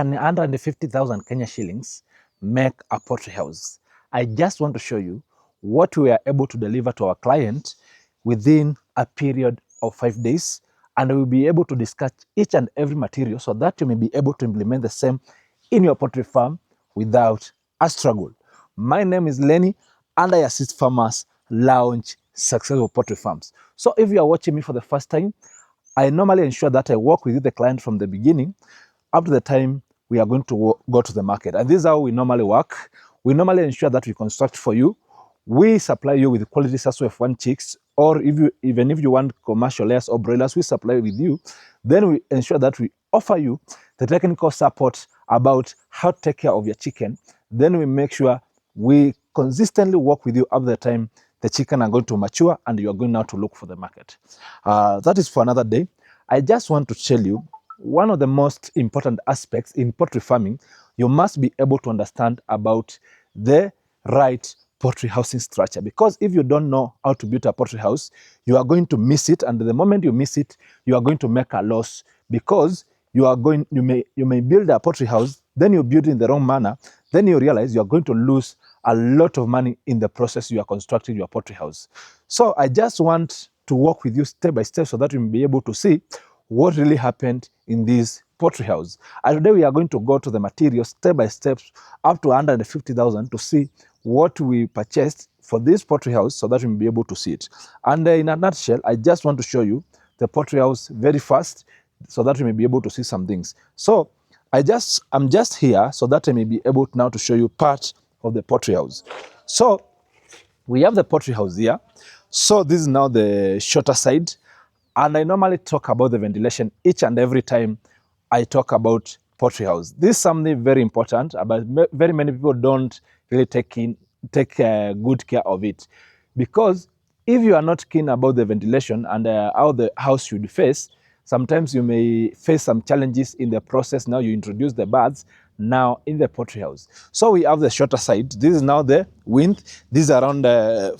can 150,000 Kenya shillings make a poultry house? I just want to show you what we are able to deliver to our client within a period of 5 days, and we'll be able to discuss each and every material so that you may be able to implement the same in your poultry farm without a struggle. My name is Lenny, and I assist farmers launch successful poultry farms. So if you are watching me for the first time, I normally ensure that I work with the client from the beginning up to the time we are going to go to the market. And this is how we normally work. We normally ensure that we construct for you. We supply you with quality SASO-F1 chicks, or even if you want commercial layers or broilers, we supply with you. Then we ensure that we offer you the technical support about how to take care of your chicken. Then we make sure we consistently work with you up to the time the chicken are going to mature and you are going now to look for the market. That is for another day. I just want to tell you one of the most important aspects in poultry farming. You must be able to understand about the right poultry housing structure, because if you don't know how to build a poultry house, you are going to miss it, and the moment you miss it, you are going to make a loss, because you may build a poultry house, then you build it in the wrong manner, then you realize you are going to lose a lot of money in the process you are constructing your poultry house. So I just want to walk with you step by step so that you will be able to see what really happened in this poultry house. And today we are going to go to the materials step by step up to 150,000 to see what we purchased for this poultry house so that we will be able to see it. And in a nutshell, I just want to show you the poultry house very fast so that we may be able to see some things. So I'm just here so that I may be able now to show you part of the poultry house. So we have the poultry house here. So this is now the shorter side, and I normally talk about the ventilation each and every time I talk about poultry house. This is something very important, but very many people don't really take good care of it, because if you are not keen about the ventilation and how the house should face, sometimes you may face some challenges in the process. Now you introduce the birds now in the poultry house. So we have the shorter side. This is now the width. This is around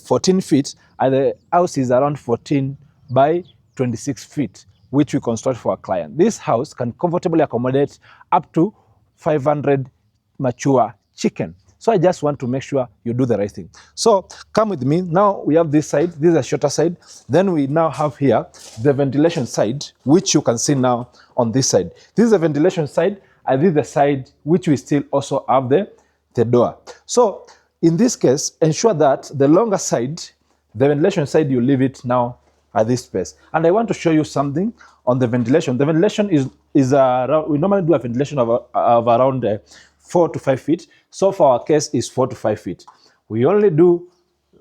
14 feet, and the house is around 14 by 26 feet, which we construct for our client. This house can comfortably accommodate up to 500 mature chicken. So I just want to make sure you do the right thing. So come with me. Now we have this side. This is a shorter side. Then we now have here the ventilation side, which you can see now on this side. This is the ventilation side, and this is the side which we still also have the door. So in this case, ensure that the longer side, the ventilation side, you leave it now at this space. And I want to show you something on the ventilation. The ventilation is around, we normally do a ventilation of around 4 to 5 feet. So for our case is 4 to 5 feet. We only do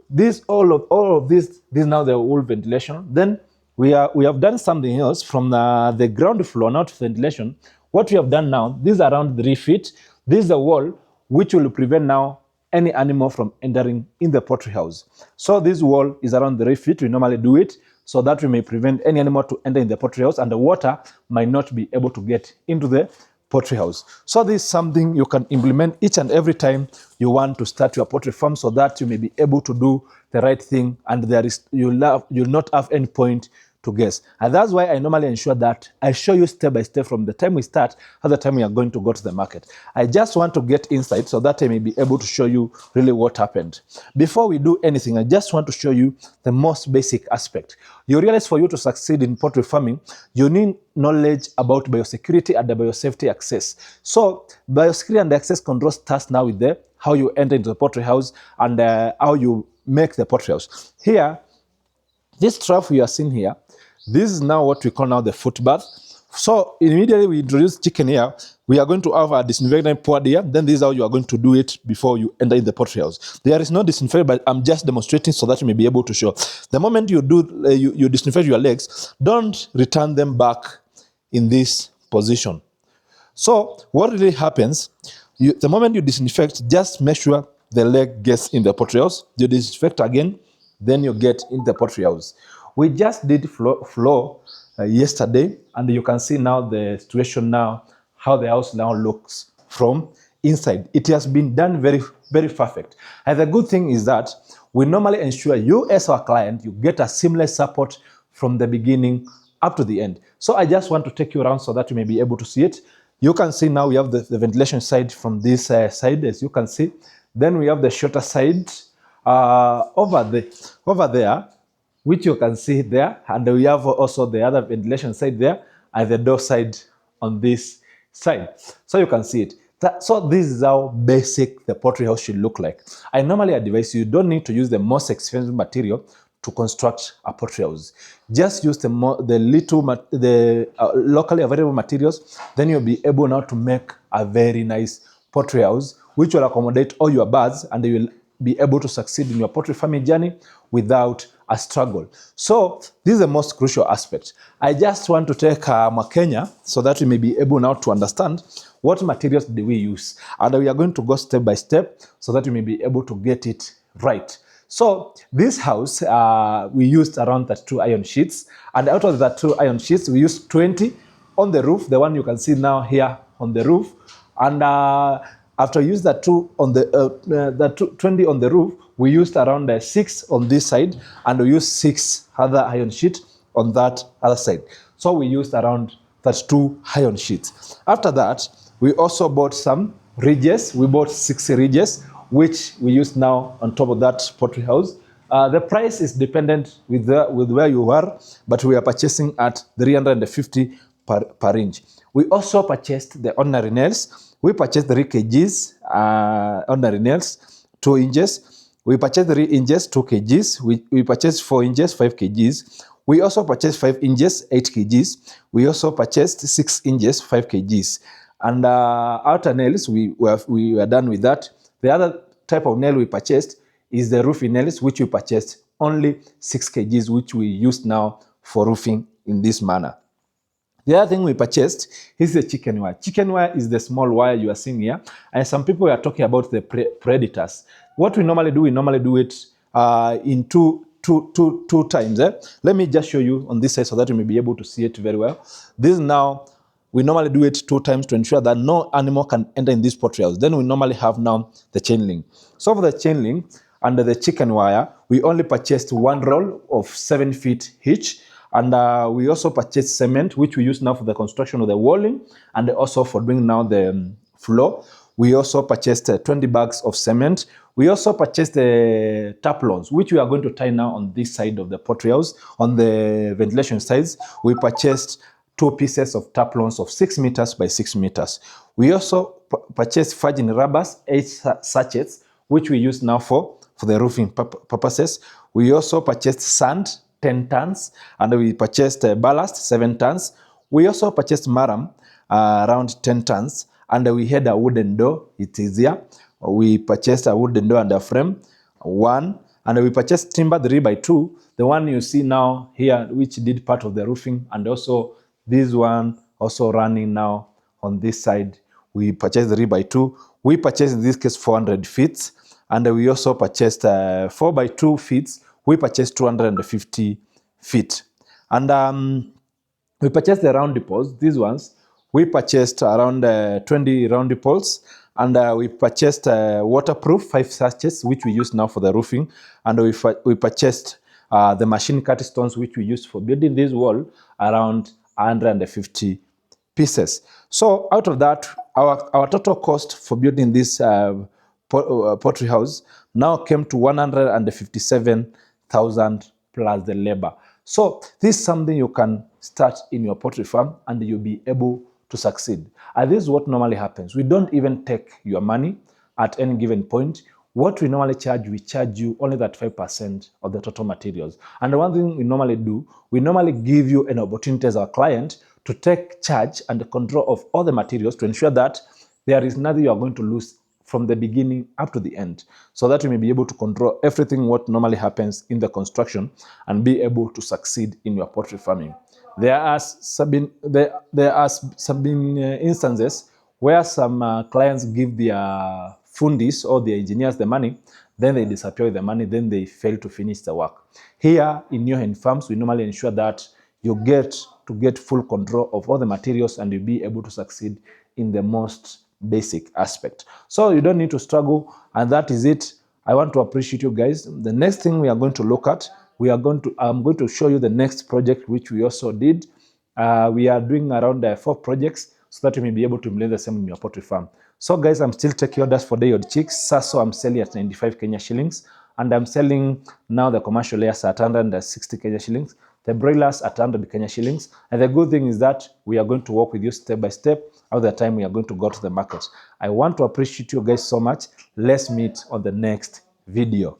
this, all of this is now the whole ventilation. Then we have done something else from the ground floor, not ventilation. What we have done now, this is around 3 feet. This is a wall which will prevent now any animal from entering in the poultry house. So this wall is around 3 feet. We normally do it so that we may prevent any animal to enter in the poultry house, and the water might not be able to get into the poultry house. So this is something you can implement each and every time you want to start your poultry farm, so that you may be able to do the right thing, and you'll not have any point to guess. And that's why I normally ensure that I show you step by step from the time we start to the time we are going to go to the market. I just want to get insight so that I may be able to show you really what happened. Before we do anything, I just want to show you the most basic aspect. You realize for you to succeed in poultry farming, you need knowledge about biosecurity and the biosafety access. So biosecurity and access control starts now with how you enter into the poultry house and how you make the poultry house. Here, this trough you are seeing here, this is now what we call now the foot bath. So immediately we introduce chicken here, we are going to have a disinfectant poured here. Then this is how you are going to do it before you enter in the poultry house. There is no disinfectant, but I'm just demonstrating so that you may be able to show. The moment you do, you disinfect your legs, don't return them back in this position. So what really happens, the moment you disinfect, just make sure the leg gets in the poultry house. You disinfect again, then you get in the poultry house. We just did floor yesterday, and you can see now the situation now, how the house now looks from inside. It has been done very, very perfect. And the good thing is that we normally ensure you as our client, you get a seamless support from the beginning up to the end. So I just want to take you around so that you may be able to see it. You can see now we have the ventilation side from this side, as you can see. Then we have the shorter side over there, which you can see there. And we have also the other ventilation side there and the door side on this side. So you can see it. So this is how basic the poultry house should look like. I normally advise you don't need to use the most expensive material to construct a poultry house. Just use the locally available materials, then you'll be able now to make a very nice poultry house, which will accommodate all your birds, and you will be able to succeed in your poultry farming journey without a struggle. So this is the most crucial aspect. I just want to take Kenya so that we may be able now to understand what materials do we use, and we are going to go step by step so that we may be able to get it right. So this house, we used around 32 iron sheets, and out of that 2 iron sheets, we used 20 on the roof, the one you can see now here on the roof, and after we used that 20 on the roof, we used around 6 on this side, and we used 6 other iron sheets on that other side. So we used around 32 iron sheets. After that, we also bought some ridges. We bought 6 ridges, which we use now on top of that poultry house. The price is dependent with where you are, but we are purchasing at 350 per inch. We also purchased the ordinary nails. We purchased 3 kgs ordinary nails, 2 inches. We purchased 3 inches, 2 kgs. We purchased 4 inches, 5 kgs. We also purchased 5 inches, 8 kgs. We also purchased 6 inches, 5 kgs. And outer nails, we were done with that. The other type of nail we purchased is the roofing nails, which we purchased only 6 kgs, which we use now for roofing in this manner. The other thing we purchased is the chicken wire. Chicken wire is the small wire you are seeing here, and some people are talking about the predators. What we normally do it in two times. Let me just show you on this side so that you may be able to see it very well. This now, we normally do it 2 times to ensure that no animal can enter in this poultry house. Then we normally have now the chain link. So for the chain link under the chicken wire, we only purchased 1 roll of 7 feet each. And we also purchased cement, which we use now for the construction of the walling and also for doing now the floor. We also purchased 20 bags of cement. We also purchased the taplons, which we are going to tie now on this side of the poultry house. On the ventilation sides, we purchased 2 pieces of taplons of 6 meters by 6 meters. We also purchased virgin rubbers, 8 sachets, which we use now for the roofing purposes. We also purchased sand, 10 tons, and we purchased ballast, 7 tons. We also purchased maram, around 10 tons, and we had a wooden door. It is here. We purchased a wooden door and a frame, 1, and we purchased timber 3x2, the one you see now here, which did part of the roofing, and also this one also running now on this side. We purchased 3x2. We purchased in this case 400 feet, and we also purchased 4x2 feet. We purchased 250 feet. And we purchased the round poles, these ones. We purchased around 20 round poles, and we purchased waterproof 5 sachets, which we use now for the roofing. And we purchased the machine cut stones, which we use for building this wall, around 150 pieces. So out of that, our total cost for building this poultry house now came to 157,000 plus the labor. So this is something you can start in your poultry farm and you'll be able to succeed. And this is what normally happens. We don't even take your money at any given point. What we normally charge, we charge you only that 5% of the total materials. And the one thing we normally do, we normally give you an opportunity as our client to take charge and the control of all the materials to ensure that there is nothing you are going to lose from the beginning up to the end, so that you may be able to control everything what normally happens in the construction and be able to succeed in your poultry farming. There are some instances where some clients give their fundis or the engineers the money, then they disappear with the money, then they fail to finish the work. Here in NeoHen farms, we normally ensure that you get full control of all the materials and you'll be able to succeed in the most basic aspect. So you don't need to struggle, and that is it. I want to appreciate you guys. The next thing we are going to look at, I'm going to show you the next project which we also did. We are doing around 4 projects. so that you may be able to implement the same in your poultry farm. So guys, I'm still taking orders for day-old chicks. Saso I'm selling at 95 Kenya shillings, and I'm selling now the commercial layers at 160 Kenya shillings, the broilers at 100 Kenya shillings. And the good thing is that we are going to work with you step by step all the time we are going to go to the market. I want to appreciate you guys so much. Let's meet on the next video.